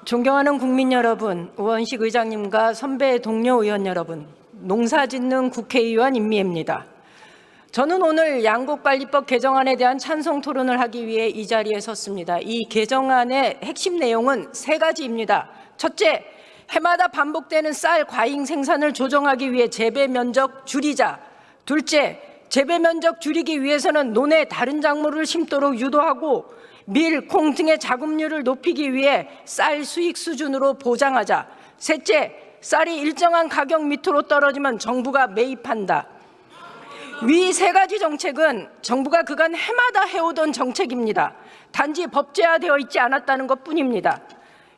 존경하는 국민 여러분, 우원식 의장님과 선배 동료 의원 여러분, 농사짓는 국회의원 임미애입니다. 저는 오늘 양곡관리법 개정안에 대한 찬성 토론을 하기 위해 이 자리에 섰습니다. 이 개정안의 핵심 내용은 세 가지입니다. 첫째, 해마다 반복되는 쌀 과잉 생산을 조정하기 위해 재배 면적 줄이자. 둘째, 재배 면적 줄이기 위해서는 논에 다른 작물을 심도록 유도하고 밀, 콩 등의 작업률을 높이기 위해 쌀 수익 수준으로 보장하자. 셋째, 쌀이 일정한 가격 밑으로 떨어지면 정부가 매입한다. 위 세 가지 정책은 정부가 그간 해마다 해오던 정책입니다. 단지 법제화되어 있지 않았다는 것뿐입니다.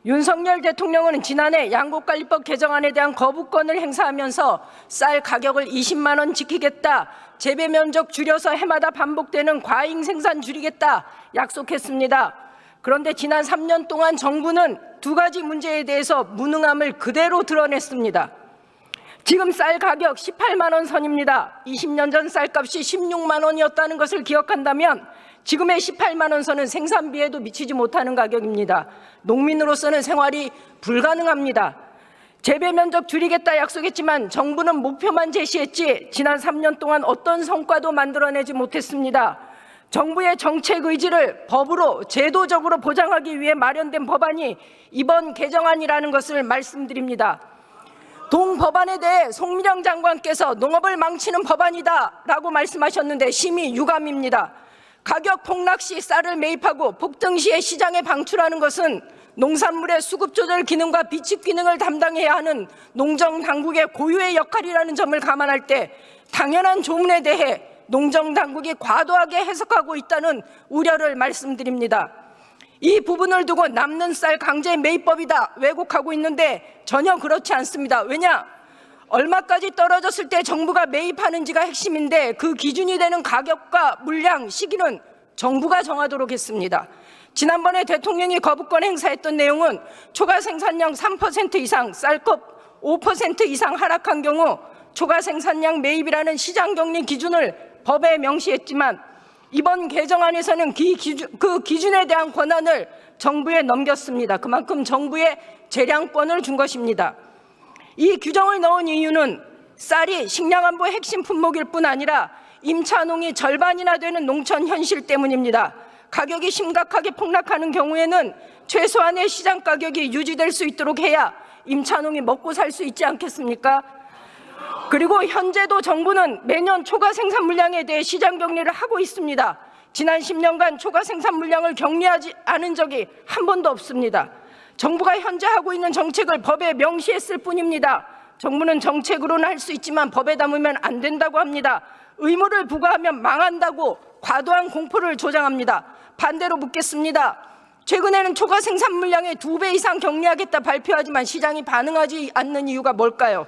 윤석열 대통령은 지난해 양곡관리법 개정안에 대한 거부권을 행사하면서 쌀 가격을 20만 원 지키겠다, 재배 면적 줄여서 해마다 반복되는 과잉 생산 줄이겠다 약속했습니다. 그런데 지난 3년 동안 정부는 두 가지 문제에 대해서 무능함을 그대로 드러냈습니다. 지금 쌀 가격 18만 원 선입니다. 20년 전 쌀값이 16만 원이었다는 것을 기억한다면 지금의 18만 원 선은 생산비에도 미치지 못하는 가격입니다. 농민으로서는 생활이 불가능합니다. 재배 면적 줄이겠다 약속했지만 정부는 목표만 제시했지 지난 3년 동안 어떤 성과도 만들어내지 못했습니다. 정부의 정책 의지를 법으로 제도적으로 보장하기 위해 마련된 법안이 이번 개정안이라는 것을 말씀드립니다. 동법안에 대해 송미령 장관께서 농업을 망치는 법안이다 라고 말씀하셨는데 심히 유감입니다. 가격 폭락 시 쌀을 매입하고 폭등 시에 시장에 방출하는 것은 농산물의 수급 조절 기능과 비축 기능을 담당해야 하는 농정당국의 고유의 역할이라는 점을 감안할 때 당연한 조문에 대해 농정당국이 과도하게 해석하고 있다는 우려를 말씀드립니다. 이 부분을 두고 남는 쌀 강제 매입법이다 왜곡하고 있는데 전혀 그렇지 않습니다. 왜냐? 얼마까지 떨어졌을 때 정부가 매입하는지가 핵심인데 그 기준이 되는 가격과 물량, 시기는 정부가 정하도록 했습니다. 지난번에 대통령이 거부권 행사했던 내용은 초과 생산량 3% 이상, 쌀값 5% 이상 하락한 경우 초과 생산량 매입이라는 시장 격리 기준을 법에 명시했지만 이번 개정안에서는 그 기준에 대한 권한을 정부에 넘겼습니다. 그만큼 정부에 재량권을 준 것입니다. 이 규정을 넣은 이유는 쌀이 식량안보 핵심 품목일 뿐 아니라 임차농이 절반이나 되는 농촌 현실 때문입니다. 가격이 심각하게 폭락하는 경우에는 최소한의 시장 가격이 유지될 수 있도록 해야 임차농이 먹고 살 수 있지 않겠습니까? 그리고 현재도 정부는 매년 초과 생산 물량에 대해 시장 격리를 하고 있습니다. 지난 10년간 초과 생산 물량을 격리하지 않은 적이 한 번도 없습니다. 정부가 현재 하고 있는 정책을 법에 명시했을 뿐입니다. 정부는 정책으로는 할 수 있지만 법에 담으면 안 된다고 합니다. 의무를 부과하면 망한다고 과도한 공포를 조장합니다. 반대로 묻겠습니다. 최근에는 초과 생산 물량의 2배 이상 격리하겠다 발표하지만 시장이 반응하지 않는 이유가 뭘까요?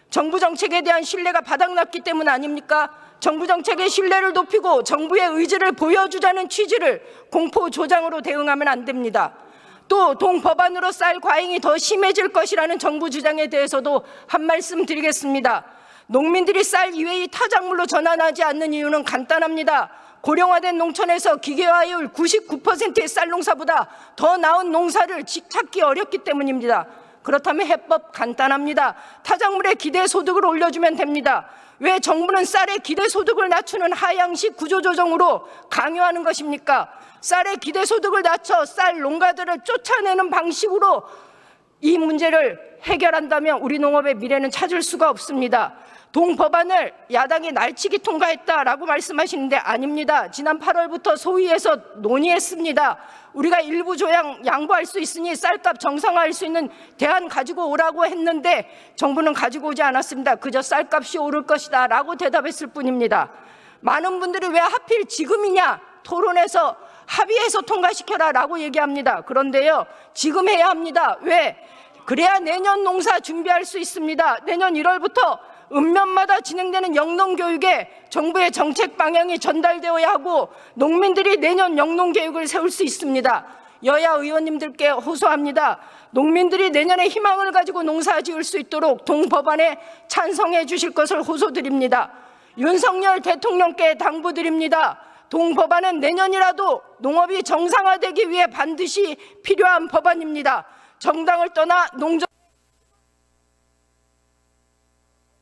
정부 정책에 대한 신뢰가 바닥났기 때문 아닙니까? 정부 정책의 신뢰를 높이고 정부의 의지를 보여주자는 취지를 공포 조장으로 대응하면 안 됩니다. 또 동법안으로 쌀 과잉이 더 심해질 것이라는 정부 주장에 대해서도 한 말씀 드리겠습니다. 농민들이 쌀 이외의 타작물로 전환하지 않는 이유는 간단합니다. 고령화된 농촌에서 기계화율 99%의 쌀 농사보다 더 나은 농사를 찾기 어렵기 때문입니다. 그렇다면 해법 간단합니다. 타작물의 기대소득을 올려주면 됩니다. 왜 정부는 쌀의 기대소득을 낮추는 하향식 구조조정으로 강요하는 것입니까? 쌀의 기대소득을 낮춰 쌀 농가들을 쫓아내는 방식으로 이 문제를 해결한다면 우리 농업의 미래는 찾을 수가 없습니다. 동법안을 야당이 날치기 통과했다라고 말씀하시는데 아닙니다. 지난 8월부터 소위에서 논의했습니다. 우리가 일부 조항 양보할 수 있으니 쌀값 정상화할 수 있는 대안 가지고 오라고 했는데 정부는 가지고 오지 않았습니다. 그저 쌀값이 오를 것이다 라고 대답했을 뿐입니다. 많은 분들이 왜 하필 지금이냐 토론에서 합의해서 통과시켜라 라고 얘기합니다. 그런데요, 지금 해야 합니다. 왜? 그래야 내년 농사 준비할 수 있습니다. 내년 1월부터 읍면마다 진행되는 영농교육에 정부의 정책 방향이 전달되어야 하고 농민들이 내년 영농계획을 세울 수 있습니다. 여야 의원님들께 호소합니다. 농민들이 내년에 희망을 가지고 농사 지을 수 있도록 동법안에 찬성해 주실 것을 호소드립니다. 윤석열 대통령께 당부드립니다. 동법안은 내년이라도 농업이 정상화되기 위해 반드시 필요한 법안입니다. 정당을 떠나 농정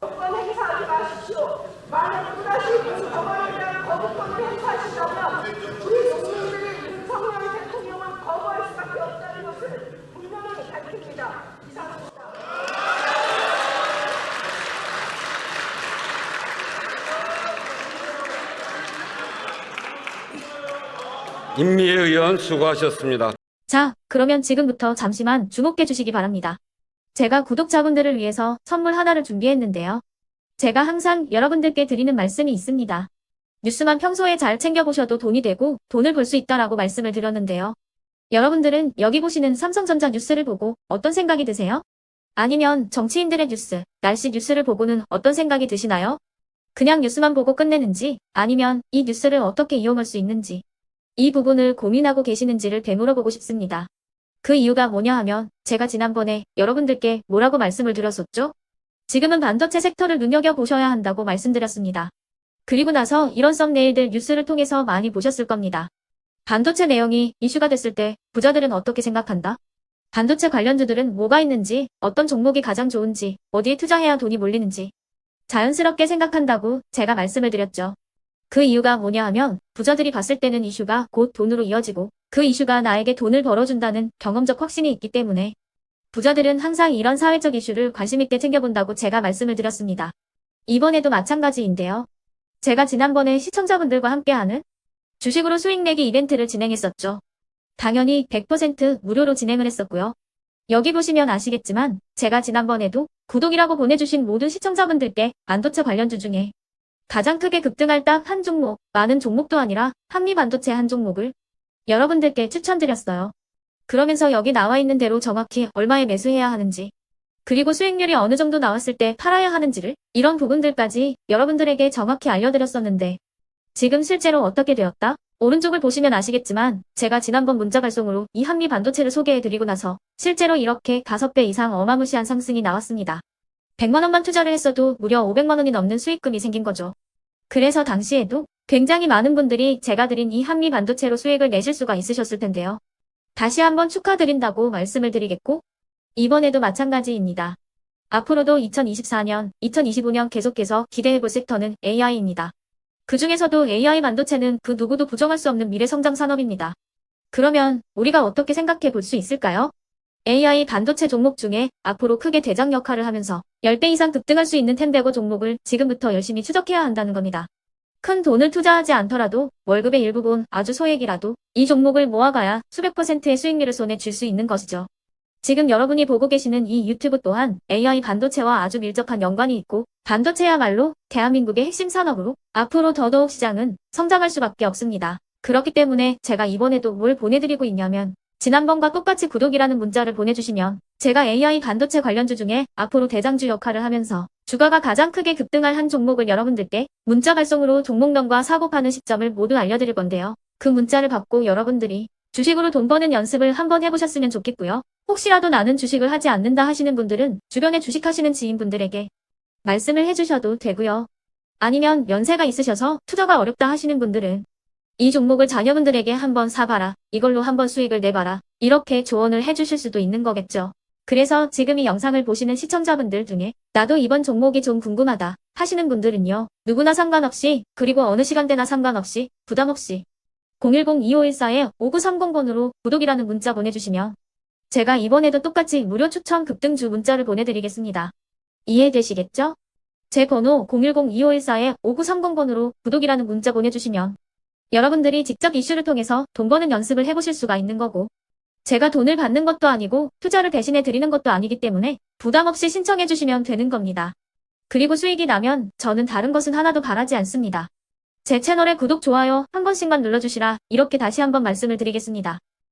행사하지 마십시오. 만약 또다시 정권에 대한 거부권을 행사하신다면 우리 국민들이 윤석열 대통령을 거부할 수밖에 없다는 것을 분명히 밝힙니다. 이상입니다. 임미애 의원 수고하셨습니다. 자, 그러면 지금부터 잠시만 주목해 주시기 바랍니다. 제가 구독자분들을 위해서 선물 하나를 준비했는데요. 제가 항상 여러분들께 드리는 말씀이 있습니다. 뉴스만 평소에 잘 챙겨보셔도 돈이 되고 돈을 벌 수 있다라고 말씀을 드렸는데요. 여러분들은 여기 보시는 삼성전자 뉴스를 보고 어떤 생각이 드세요? 아니면 정치인들의 뉴스, 날씨 뉴스를 보고는 어떤 생각이 드시나요? 그냥 뉴스만 보고 끝내는지 아니면 이 뉴스를 어떻게 이용할 수 있는지 이 부분을 고민하고 계시는지를 되물어보고 싶습니다. 그 이유가 뭐냐 하면 제가 지난번에 여러분들께 뭐라고 말씀을 드렸었죠? 지금은 반도체 섹터를 눈여겨보셔야 한다고 말씀드렸습니다. 그리고 나서 이런 썸네일들 뉴스를 통해서 많이 보셨을 겁니다. 반도체 내용이 이슈가 됐을 때 부자들은 어떻게 생각한다? 반도체 관련주들은 뭐가 있는지, 어떤 종목이 가장 좋은지, 어디에 투자해야 돈이 몰리는지 자연스럽게 생각한다고 제가 말씀을 드렸죠. 그 이유가 뭐냐 하면 부자들이 봤을 때는 이슈가 곧 돈으로 이어지고 그 이슈가 나에게 돈을 벌어준다는 경험적 확신이 있기 때문에 부자들은 항상 이런 사회적 이슈를 관심있게 챙겨본다고 제가 말씀을 드렸습니다. 이번에도 마찬가지인데요. 제가 지난번에 시청자분들과 함께하는 주식으로 수익 내기 이벤트를 진행했었죠. 당연히 100% 무료로 진행을 했었고요. 여기 보시면 아시겠지만 제가 지난번에도 구독이라고 보내주신 모든 시청자분들께 반도체 관련주 중에 가장 크게 급등할 딱 한 종목, 많은 종목도 아니라 한미반도체 한 종목을 여러분들께 추천드렸어요. 그러면서 여기 나와 있는 대로 정확히 얼마에 매수해야 하는지, 그리고 수익률이 어느 정도 나왔을 때 팔아야 하는지를 이런 부분들까지 여러분들에게 정확히 알려드렸었는데 지금 실제로 어떻게 되었다? 오른쪽을 보시면 아시겠지만 제가 지난번 문자 발송으로 이 한미반도체를 소개해드리고 나서 실제로 이렇게 5배 이상 어마무시한 상승이 나왔습니다. 100만 원만 투자를 했어도 무려 500만 원이 넘는 수익금이 생긴 거죠. 그래서 당시에도 굉장히 많은 분들이 제가 드린 이 한미 반도체로 수익을 내실 수가 있으셨을 텐데요. 다시 한번 축하드린다고 말씀을 드리겠고 이번에도 마찬가지입니다. 앞으로도 2024년, 2025년 계속해서 기대해볼 섹터는 AI입니다. 그 중에서도 AI 반도체는 그 누구도 부정할 수 없는 미래성장 산업입니다. 그러면 우리가 어떻게 생각해 볼 수 있을까요? AI 반도체 종목 중에 앞으로 크게 대장 역할을 하면서 10배 이상 급등할 수 있는 텐베거 종목을 지금부터 열심히 추적해야 한다는 겁니다. 큰 돈을 투자하지 않더라도 월급의 일부분 아주 소액이라도 이 종목을 모아가야 수백 %의 수익률을 손에 쥘 수 있는 것이죠. 지금 여러분이 보고 계시는 이 유튜브 또한 AI 반도체와 아주 밀접한 연관이 있고 반도체야말로 대한민국의 핵심 산업으로 앞으로 더더욱 시장은 성장할 수밖에 없습니다. 그렇기 때문에 제가 이번에도 뭘 보내드리고 있냐면 지난번과 똑같이 구독이라는 문자를 보내주시면 제가 AI 반도체 관련주 중에 앞으로 대장주 역할을 하면서 주가가 가장 크게 급등할 한 종목을 여러분들께 문자 발송으로 종목명과 사고 파는 시점을 모두 알려드릴 건데요. 그 문자를 받고 여러분들이 주식으로 돈 버는 연습을 한번 해보셨으면 좋겠고요. 혹시라도 나는 주식을 하지 않는다 하시는 분들은 주변에 주식하시는 지인분들에게 말씀을 해주셔도 되고요. 아니면 연세가 있으셔서 투자가 어렵다 하시는 분들은 이 종목을 자녀분들에게 한번 사봐라. 이걸로 한번 수익을 내봐라. 이렇게 조언을 해주실 수도 있는 거겠죠. 그래서 지금 이 영상을 보시는 시청자분들 중에 나도 이번 종목이 좀 궁금하다 하시는 분들은요. 누구나 상관없이 그리고 어느 시간대나 상관없이 부담없이 010-2514-5930번으로 구독이라는 문자 보내주시면 제가 이번에도 똑같이 무료 추천 급등주 문자를 보내드리겠습니다. 이해되시겠죠? 제 번호 010-2514-5930번으로 구독이라는 문자 보내주시면 여러분들이 직접 이슈를 통해서 돈 버는 연습을 해보실 수가 있는 거고 제가 돈을 받는 것도 아니고 투자를 대신해 드리는 것도 아니기 때문에 부담 없이 신청해 주시면 되는 겁니다. 그리고 수익이 나면 저는 다른 것은 하나도 바라지 않습니다. 제 채널에 구독, 좋아요 한 번씩만 눌러주시라 이렇게 다시 한번 말씀을 드리겠습니다.